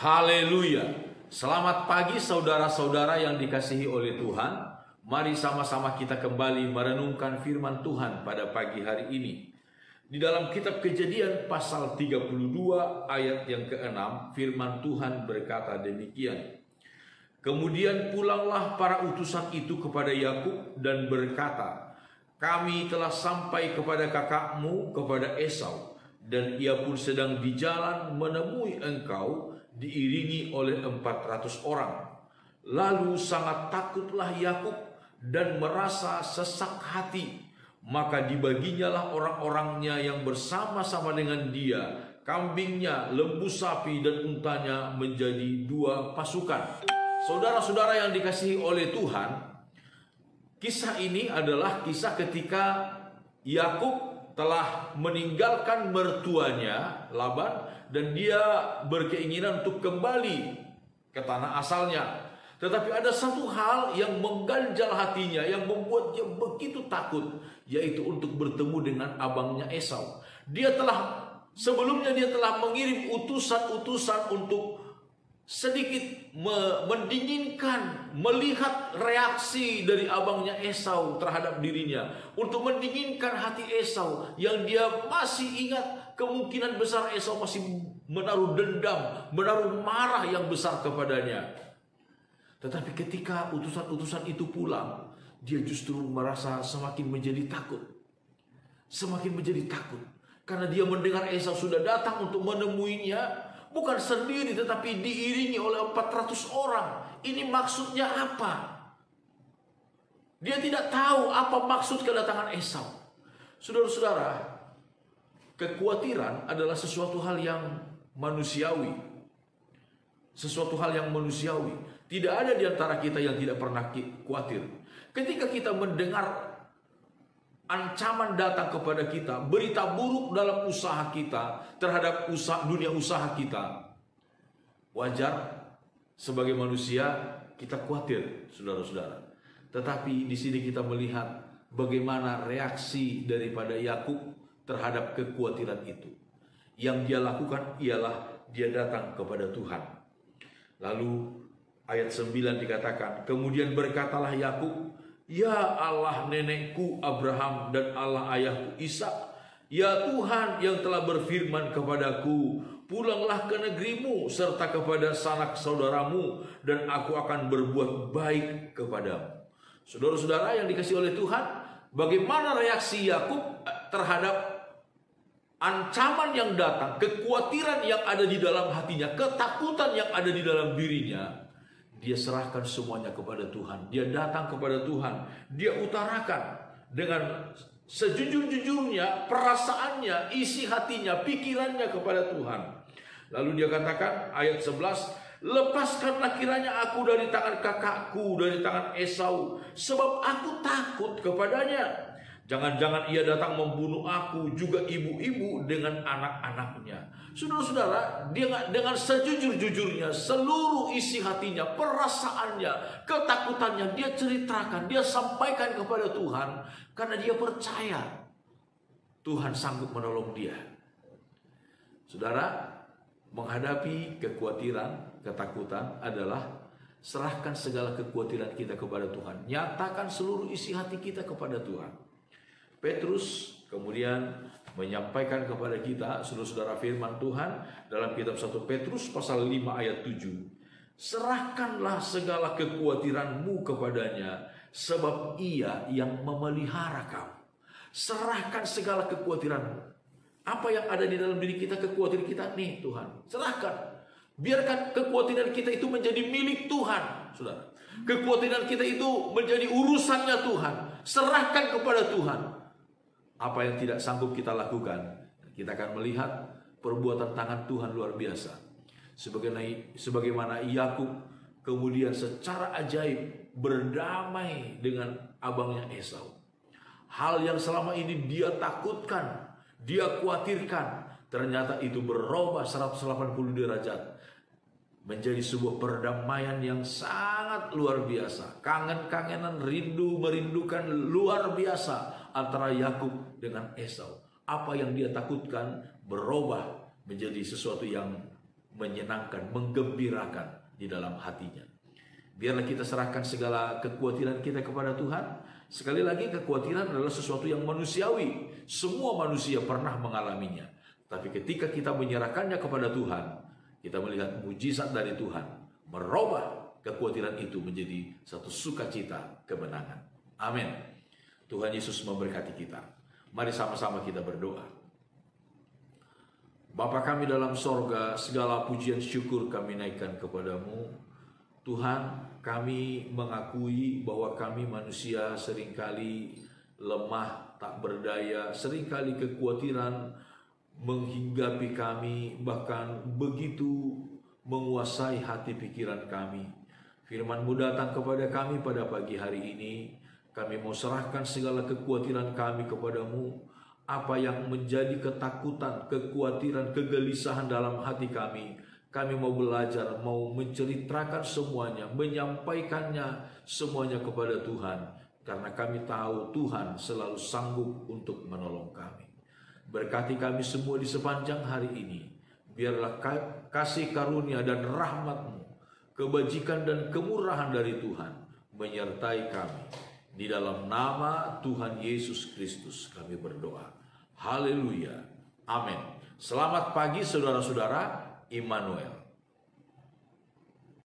Haleluya. Selamat pagi saudara-saudara yang dikasihi oleh Tuhan. Mari sama-sama kita kembali merenungkan firman Tuhan pada pagi hari ini. Di dalam kitab Kejadian pasal 32 ayat yang ke-6, firman Tuhan berkata demikian. Kemudian pulanglah para utusan itu kepada Yakub dan berkata, kami telah sampai kepada kakakmu, kepada Esau, dan ia pun sedang di jalan menemui engkau, diiringi oleh 400 orang. Lalu sangat takutlah Yakub dan merasa sesak hati. Maka dibaginyalah orang-orangnya yang bersama-sama dengan dia, kambingnya, lembu sapi dan untanya menjadi 2 pasukan. Saudara-saudara yang dikasihi oleh Tuhan, kisah ini adalah kisah ketika Yakub telah meninggalkan mertuanya Laban dan dia berkeinginan untuk kembali ke tanah asalnya. Tetapi ada satu hal yang mengganjal hatinya, yang membuat dia begitu takut, yaitu untuk bertemu dengan abangnya Esau. Sebelumnya dia telah mengirim utusan-utusan untuk sedikit mendinginkan, melihat reaksi dari abangnya Esau terhadap dirinya, untuk mendinginkan hati Esau yang dia masih ingat kemungkinan besar Esau masih menaruh dendam, menaruh marah yang besar kepadanya. Tetapi ketika utusan-utusan itu pulang, dia justru merasa semakin menjadi takut. Semakin menjadi takut karena dia mendengar Esau sudah datang untuk menemuinya, bukan sendiri tetapi diiringi oleh 400 orang. Ini maksudnya apa? Dia tidak tahu apa maksud kedatangan Esau. Saudara-saudara, kekhawatiran adalah sesuatu hal yang manusiawi. Sesuatu hal yang manusiawi. Tidak ada di antara kita yang tidak pernah khawatir. Ketika kita mendengar ancaman datang kepada kita, berita buruk dalam usaha kita, terhadap dunia usaha kita, wajar sebagai manusia kita khawatir, saudara-saudara. Tetapi di sini kita melihat bagaimana reaksi daripada Yakub terhadap kekhawatiran itu. Yang dia lakukan ialah dia datang kepada Tuhan. Lalu ayat 9 dikatakan, kemudian berkatalah Yakub, ya Allah nenekku Abraham dan Allah ayahku Ishak, ya Tuhan yang telah berfirman kepadaku, pulanglah ke negerimu serta kepada sanak saudaramu, dan aku akan berbuat baik kepadamu. Saudara-saudara yang dikasihi oleh Tuhan, bagaimana reaksi Yakub terhadap ancaman yang datang, kekhawatiran yang ada di dalam hatinya, ketakutan yang ada di dalam dirinya? Dia serahkan semuanya kepada Tuhan. Dia datang kepada Tuhan. Dia utarakan dengan sejujur-jujurnya perasaannya, isi hatinya, pikirannya kepada Tuhan. Lalu dia katakan ayat 11, lepaskanlah kiranya aku dari tangan kakakku, dari tangan Esau, sebab aku takut kepadanya. Jangan-jangan ia datang membunuh aku, juga ibu-ibu dengan anak-anaknya. Saudara-saudara, dia dengan sejujur-jujurnya, seluruh isi hatinya, perasaannya, ketakutannya, dia ceritakan, dia sampaikan kepada Tuhan, karena dia percaya Tuhan sanggup menolong dia. Saudara, menghadapi kekhawatiran, ketakutan adalah serahkan segala kekhawatiran kita kepada Tuhan. Nyatakan seluruh isi hati kita kepada Tuhan. Petrus kemudian menyampaikan kepada kita, saudara-saudara, firman Tuhan dalam kitab 1 Petrus pasal 5 ayat 7. Serahkanlah segala kekhawatiranmu kepadanya, sebab ia yang memelihara kamu. Serahkan segala kekhawatiranmu. Apa yang ada di dalam diri kita, kekhawatiran kita, nih Tuhan, serahkan. Biarkan kekhawatiran kita itu menjadi milik Tuhan, saudara. Kekhawatiran kita itu menjadi urusannya Tuhan. Serahkan kepada Tuhan. Apa yang tidak sanggup kita lakukan, kita akan melihat perbuatan tangan Tuhan luar biasa. Sebagaimana Yakub kemudian secara ajaib berdamai dengan abangnya Esau. Hal yang selama ini dia takutkan, dia khawatirkan, ternyata itu berubah 180 derajat. Menjadi sebuah perdamaian yang sangat luar biasa. Kangen-kangenan, merindukan luar biasa antara Yakub dengan Esau. Apa yang dia takutkan berubah menjadi sesuatu yang menyenangkan, menggembirakan di dalam hatinya. Biarlah kita serahkan segala kekhawatiran kita kepada Tuhan. Sekali lagi, kekhawatiran adalah sesuatu yang manusiawi. Semua manusia pernah mengalaminya. Tapi ketika kita menyerahkannya kepada Tuhan, kita melihat mujizat dari Tuhan merubah kekhawatiran itu menjadi satu sukacita, kemenangan. Amin. Tuhan Yesus memberkati kita. Mari sama-sama kita berdoa. Bapa kami dalam sorga, segala pujian syukur kami naikkan kepadamu. Tuhan, kami mengakui bahwa kami manusia seringkali lemah, tak berdaya, seringkali kekhawatiran menghinggapi kami, bahkan begitu menguasai hati pikiran kami. Firman-Mu datang kepada kami pada pagi hari ini. Kami mau serahkan segala kekhawatiran kami kepadamu. Apa yang menjadi ketakutan, kekhawatiran, kegelisahan dalam hati kami, kami mau belajar, mau menceritakan semuanya, menyampaikannya semuanya kepada Tuhan. Karena kami tahu Tuhan selalu sanggup untuk menolong kami. Berkati kami semua di sepanjang hari ini. Biarlah kasih karunia dan rahmat-Mu, kebajikan dan kemurahan dari Tuhan menyertai kami. Di dalam nama Tuhan Yesus Kristus kami berdoa. Haleluya. Amin. Selamat pagi saudara-saudara. Immanuel.